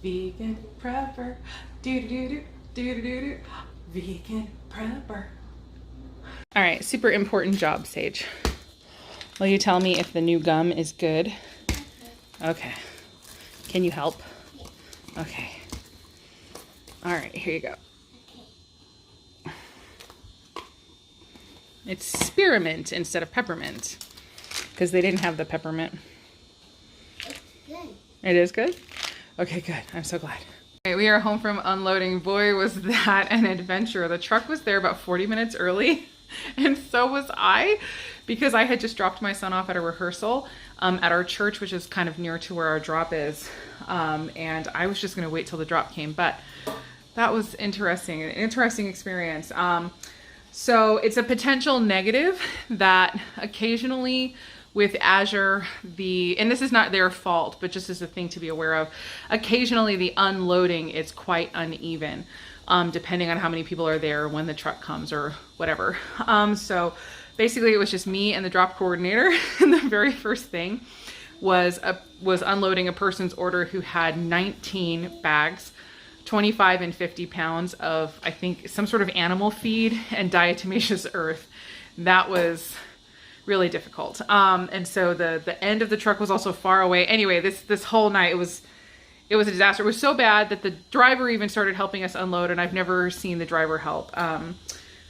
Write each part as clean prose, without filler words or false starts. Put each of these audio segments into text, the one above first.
Vegan prepper. Vegan prepper. All right, super important job, Sage. Will you tell me if the new gum is good? Okay. Can you help? Okay. All right, here you go. It's spearmint instead of peppermint because they didn't have the peppermint. It's good. It is good? Okay, good. I'm so glad. All right, we are home from unloading. Boy, was that an adventure. The truck was there about 40 minutes early, and so was I, because I had just dropped my son off at a rehearsal at our church, which is kind of near to where our drop is. And I was just going to wait till the drop came, but that was interesting, an interesting experience. So it's a potential negative that occasionally with Azure, and this is not their fault, but just as a thing to be aware of, occasionally the unloading is quite uneven, depending on how many people are there when the truck comes or whatever. So basically it was just me and the drop coordinator. And the very first thing was unloading a person's order who had 19 bags, 25 and 50 pounds of, I think, some sort of animal feed and diatomaceous earth. That was really difficult. And so the end of the truck was also far away. Anyway, this whole night, it was a disaster. It was so bad that the driver even started helping us unload, and I've never seen the driver help.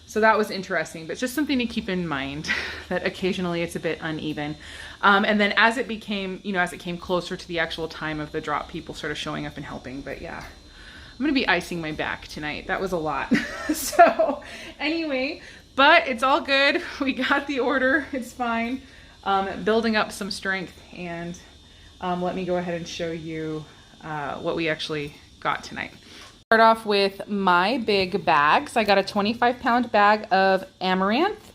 So that was interesting, but just something to keep in mind that occasionally it's a bit uneven. And then as it became, as it came closer to the actual time of the drop, people started showing up and helping. But yeah, I'm gonna be icing my back tonight. That was a lot. So anyway, but it's all good. We got the order, it's fine. Building up some strength, and let me go ahead and show you what we actually got tonight. Start off with my big bags. I got a 25-pound bag of amaranth.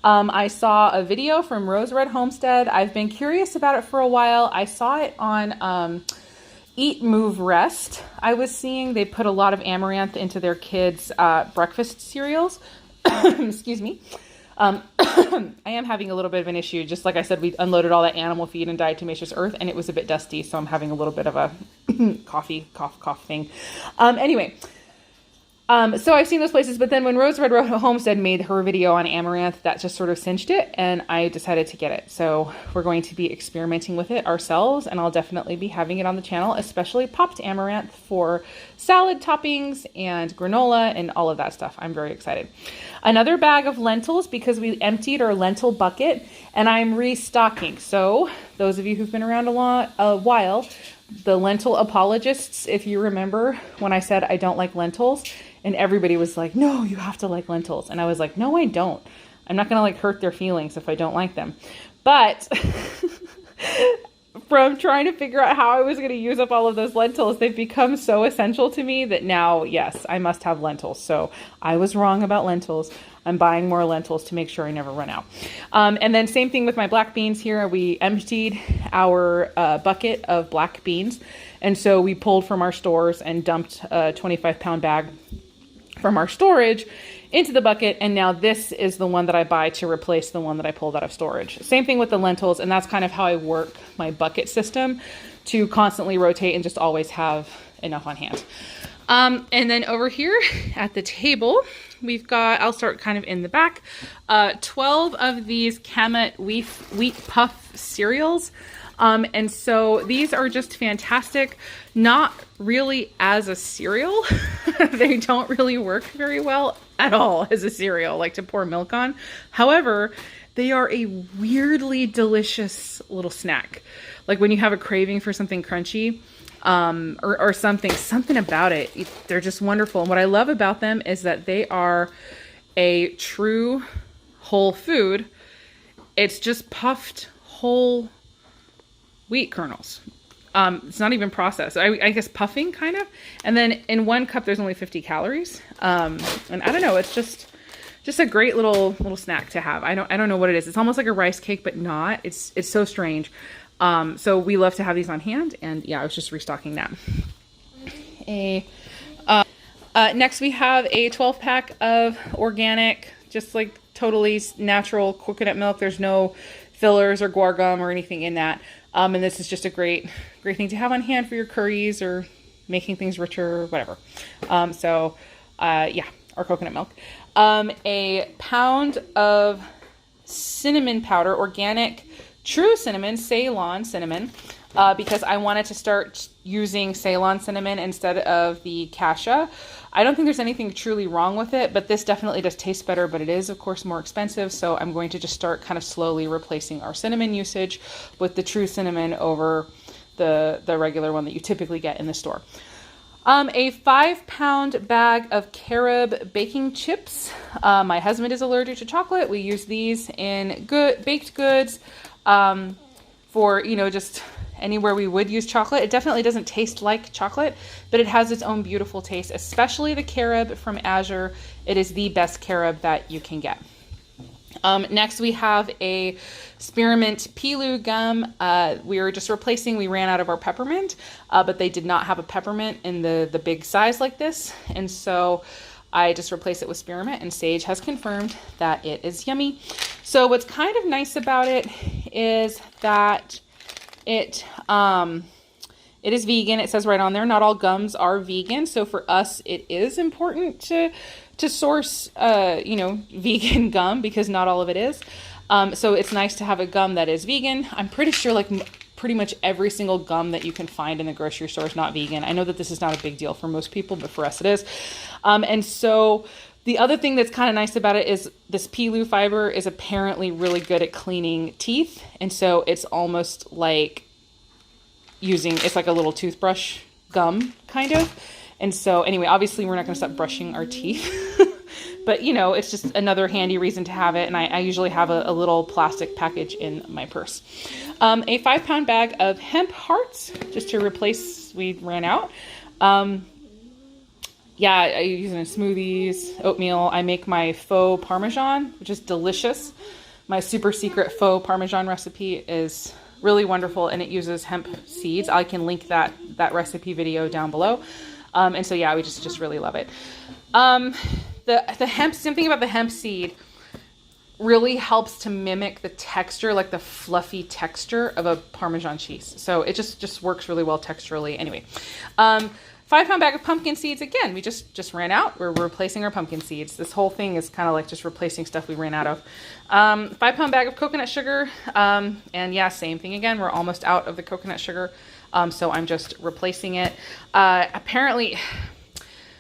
I saw a video from Rose Red Homestead. I've been curious about it for a while. I saw it on Eat, Move, Rest. I was seeing they put a lot of amaranth into their kids' breakfast cereals. Excuse me. I am having a little bit of an issue. Just like I said, we unloaded all that animal feed and diatomaceous earth, and it was a bit dusty, so I'm having a little bit of a cough thing. Anyway, so I've seen those places, but then when Rose Red Homestead made her video on amaranth, that just sort of cinched it, and I decided to get it. So we're going to be experimenting with it ourselves, and I'll definitely be having it on the channel, especially popped amaranth for salad toppings and granola and all of that stuff. I'm very excited. Another bag of lentils, because we emptied our lentil bucket, and I'm restocking. So those of you who've been around a while, the lentil apologists, if you remember when I said I don't like lentils, and everybody was like, no, you have to like lentils. And I was like, no, I don't. I'm not going to hurt their feelings if I don't like them. But from trying to figure out how I was going to use up all of those lentils, they've become so essential to me that now, yes, I must have lentils. So I was wrong about lentils. I'm buying more lentils to make sure I never run out. And then same thing with my black beans here. We emptied our bucket of black beans. And so we pulled from our stores and dumped a 25-pound bag from our storage into the bucket. And now this is the one that I buy to replace the one that I pulled out of storage. Same thing with the lentils. And that's kind of how I work my bucket system, to constantly rotate and just always have enough on hand. And then over here at the table, we've got, I'll start kind of in the back, 12 of these Canuel wheat puff cereals. And so these are just fantastic, not really as a cereal. They don't really work very well at all as a cereal, like to pour milk on. However, they are a weirdly delicious little snack. Like when you have a craving for something crunchy, or something about it, they're just wonderful. And what I love about them is that they are a true whole food. It's just puffed whole wheat kernels. It's not even processed. I guess puffing kind of. And then in one cup, there's only 50 calories. And I don't know, it's just just a great little snack to have. I don't know what it is. It's almost like a rice cake, but not. It's so strange. So we love to have these on hand, and yeah, I was just restocking that. Next we have a 12 pack of organic, just like totally natural coconut milk. There's no fillers or guar gum or anything in that. And this is just a great thing to have on hand for your curries or making things richer or whatever. Yeah, our coconut milk. A pound of cinnamon powder, organic, true cinnamon, Ceylon cinnamon, because I wanted to start using Ceylon cinnamon instead of the cassia. I don't think there's anything truly wrong with it, but this definitely does taste better, but it is of course more expensive. So I'm going to just start kind of slowly replacing our cinnamon usage with the true cinnamon over the regular one that you typically get in the store. A 5-pound bag of Carob baking chips. My husband is allergic to chocolate. We use these in baked goods for, just anywhere we would use chocolate. It definitely doesn't taste like chocolate, but it has its own beautiful taste, especially the Carob from Azure. It is the best Carob that you can get. Next we have a spearmint Pilu gum. We were just replacing, we ran out of our peppermint, but they did not have a peppermint in the big size like this. And so I just replaced it with spearmint, and Sage has confirmed that it is yummy. So what's kind of nice about it is that it is vegan. It says right on there, not all gums are vegan. So for us, it is important to source, vegan gum, because not all of it is. So it's nice to have a gum that is vegan. I'm pretty sure like pretty much every single gum that you can find in the grocery store is not vegan. I know that this is not a big deal for most people, but for us it is. And so the other thing that's kind of nice about it is this Pilu fiber is apparently really good at cleaning teeth. And so it's almost like it's like a little toothbrush gum kind of. And so anyway, obviously we're not going to stop brushing our teeth, but it's just another handy reason to have it. And I usually have a little plastic package in my purse. A 5-pound bag of hemp hearts just to replace, we ran out. Yeah, I use it in smoothies, oatmeal. I make my faux Parmesan, which is delicious. My super secret faux Parmesan recipe is really wonderful, and it uses hemp seeds. I can link that recipe video down below. And so yeah, we just really love it. The hemp, something about the hemp seed really helps to mimic the texture, like the fluffy texture of a Parmesan cheese. So it just works really well texturally. Anyway, 5-pound bag of pumpkin seeds. Again, we just ran out. We're replacing our pumpkin seeds. This whole thing is kind of like just replacing stuff we ran out of. 5-pound bag of coconut sugar. And yeah, same thing again. We're almost out of the coconut sugar. So I'm just replacing it. Apparently,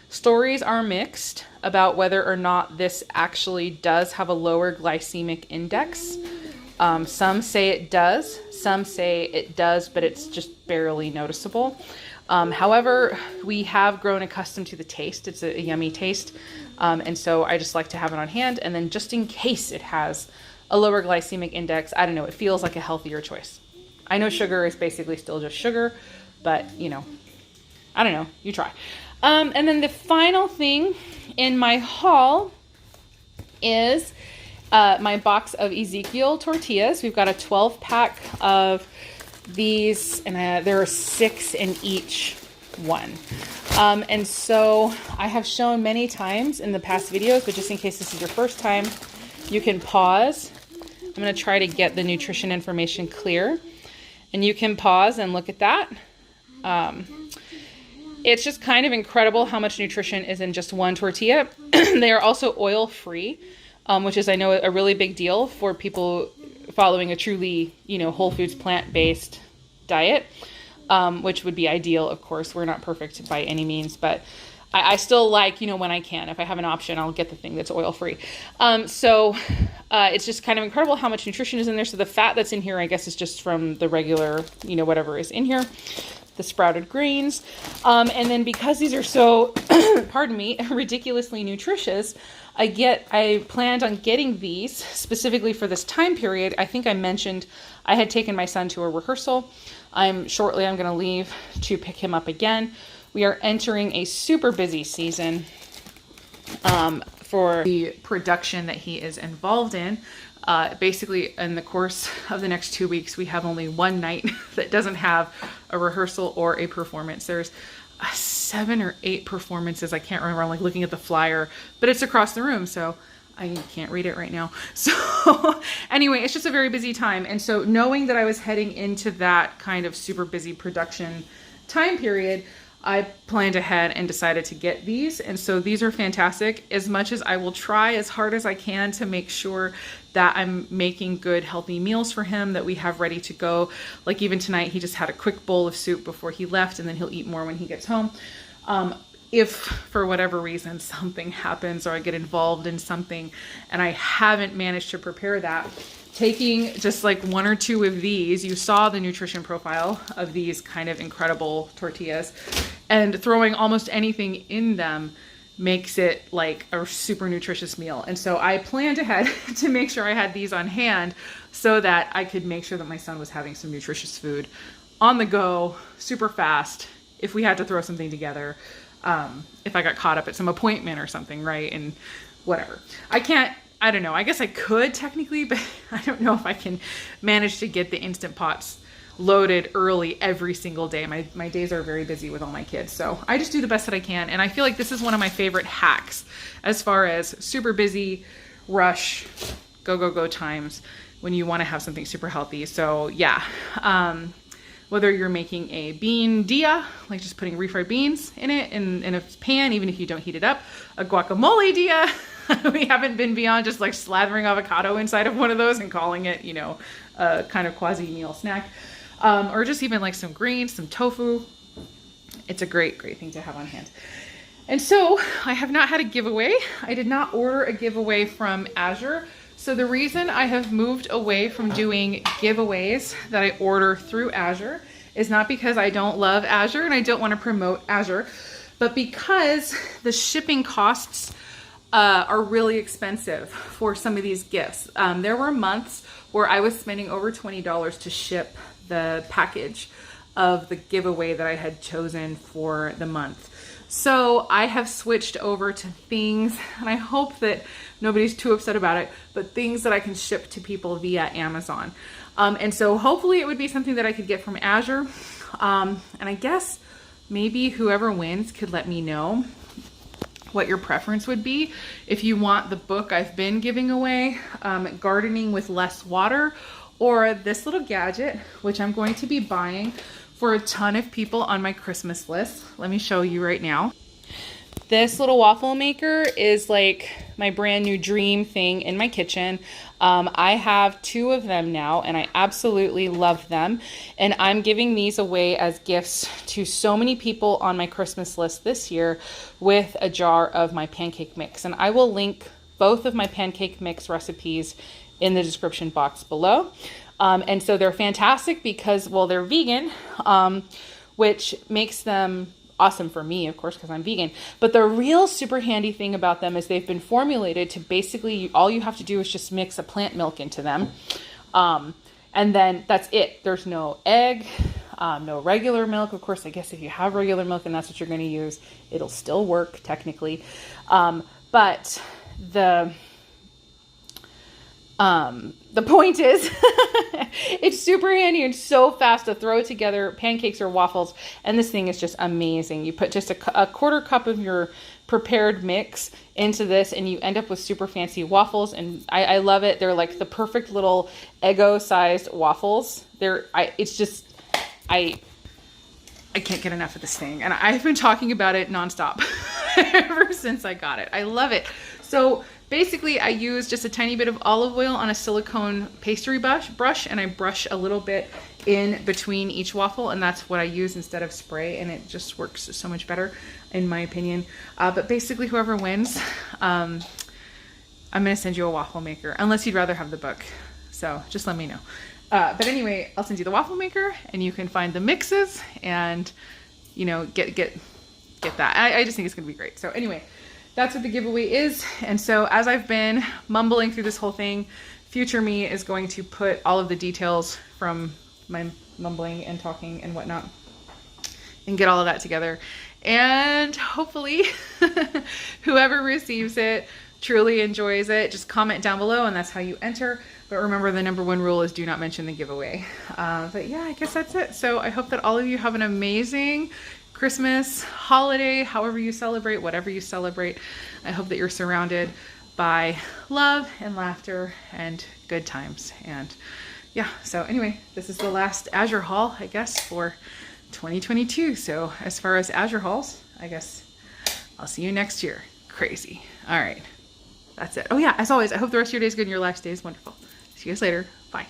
stories are mixed about whether or not this actually does have a lower glycemic index. Some say it does. Some say it does, but it's just barely noticeable. However, we have grown accustomed to the taste. It's a yummy taste. And so I just like to have it on hand. And then just in case it has a lower glycemic index, I don't know, it feels like a healthier choice. I know sugar is basically still just sugar, but I don't know, you try. And then the final thing in my haul is my box of Ezekiel tortillas. We've got a 12 pack of these, and there are 6 in each one. And so I have shown many times in the past videos, but just in case this is your first time, you can pause. I'm going to try to get the nutrition information clear, and you can pause and look at that. It's just kind of incredible how much nutrition is in just one tortilla. They are also oil free, which is, I know, a really big deal for people following a truly, whole foods plant-based diet, which would be ideal. Of course, we're not perfect by any means, but I still like, when I can, if I have an option, I'll get the thing that's oil free. So it's just kind of incredible how much nutrition is in there. So the fat that's in here, I guess, is just from the regular, whatever is in here, the sprouted grains. And then because these are so, pardon me, ridiculously nutritious, I planned on getting these specifically for this time period. I think I mentioned I had taken my son to a rehearsal. Shortly I'm going to leave to pick him up again. We are entering a super busy season for the production that he is involved in. Basically, in the course of the next 2 weeks, we have only one night that doesn't have a rehearsal or a performance. There's 7 or 8 performances. I can't remember. I'm like looking at the flyer, but it's across the room, so I can't read it right now. So anyway, it's just a very busy time. And so knowing that I was heading into that kind of super busy production time period, I planned ahead and decided to get these. And so these are fantastic. As much as I will try as hard as I can to make sure that I'm making good, healthy meals for him that we have ready to go. Like even tonight, he just had a quick bowl of soup before he left, and then he'll eat more when he gets home. If for whatever reason something happens or I get involved in something and I haven't managed to prepare that, taking just like 1 or 2 of these, you saw the nutrition profile of these kind of incredible tortillas, and throwing almost anything in them makes it like a super nutritious meal. And so I planned ahead to make sure I had these on hand so that I could make sure that my son was having some nutritious food on the go, super fast, if we had to throw something together. If I got caught up at some appointment or something, right? And whatever. I don't know. I guess I could technically, but I don't know if I can manage to get the Instant Pots loaded early every single day. My days are very busy with all my kids. So I just do the best that I can. And I feel like this is one of my favorite hacks as far as super busy, rush, go times when you want to have something super healthy. So yeah, whether you're making a bean dia, like just putting refried beans in it in a pan, even if you don't heat it up, a guacamole dia. We haven't been beyond just like slathering avocado inside of one of those and calling it, you know, a kind of quasi meal snack. Or just even like some greens, some tofu. It's a great thing to have on hand. And so I have not had a giveaway. I did not order a giveaway from Azure. So the reason I have moved away from doing giveaways that I order through Azure is not because I don't love Azure and I don't want to promote Azure, but because the shipping costs are really expensive for some of these gifts. There were months where I was spending over $20 to ship the package of the giveaway that I had chosen for the month. So I have switched over to things, and I hope that nobody's too upset about it, but things that I can ship to people via Amazon. And so hopefully it would be something that I could get from Azure. And I guess maybe whoever wins could let me know what your preference would be. If you want the book I've been giving away, Gardening with Less Water, or this little gadget, which I'm going to be buying for a ton of people on my Christmas list. Let me show you right now. This little waffle maker is like my brand new dream thing in my kitchen. I have 2 of them now and I absolutely love them. And I'm giving these away as gifts to so many people on my Christmas list this year with a jar of my pancake mix. And I will link both of my pancake mix recipes in the description box below. And so they're fantastic because, well, they're vegan, which makes them awesome for me, of course, because I'm vegan. But the real super handy thing about them is they've been formulated to basically, all you have to do is just mix a plant milk into them. And then that's it. There's no egg, no regular milk. Of course, I guess if you have regular milk and that's what you're going to use, it'll still work technically. But the point is, it's super handy and so fast to throw together pancakes or waffles. And this thing is just amazing. You put just a quarter cup of your prepared mix into this and you end up with super fancy waffles. And I love it. They're like the perfect little Eggo-sized waffles. I can't get enough of this thing. And I've been talking about it nonstop ever since I got it. I love it. So basically, I use just a tiny bit of olive oil on a silicone pastry brush, and I brush a little bit in between each waffle, and that's what I use instead of spray, and it just works so much better, in my opinion. But basically, whoever wins, I'm going to send you a waffle maker, unless you'd rather have the book. So just let me know. But anyway, I'll send you the waffle maker, and you can find the mixes, and you know, get that. I just think it's going to be great. So anyway. That's what the giveaway is. And so as I've been mumbling through this whole thing, future me is going to put all of the details from my mumbling and talking and whatnot and get all of that together. And hopefully whoever receives it truly enjoys it, just comment down below and that's how you enter. But remember, the number one rule is do not mention the giveaway. But yeah, I guess that's it. So I hope that all of you have an amazing Christmas, holiday, however you celebrate, whatever you celebrate. I hope that you're surrounded by love and laughter and good times. And yeah, so anyway, this is the last Azure haul, I guess, for 2022. So as far as Azure hauls, I guess I'll see you next year. Crazy. All right. That's it. Oh yeah, as always, I hope the rest of your day is good and your last day is wonderful. See you guys later. Bye.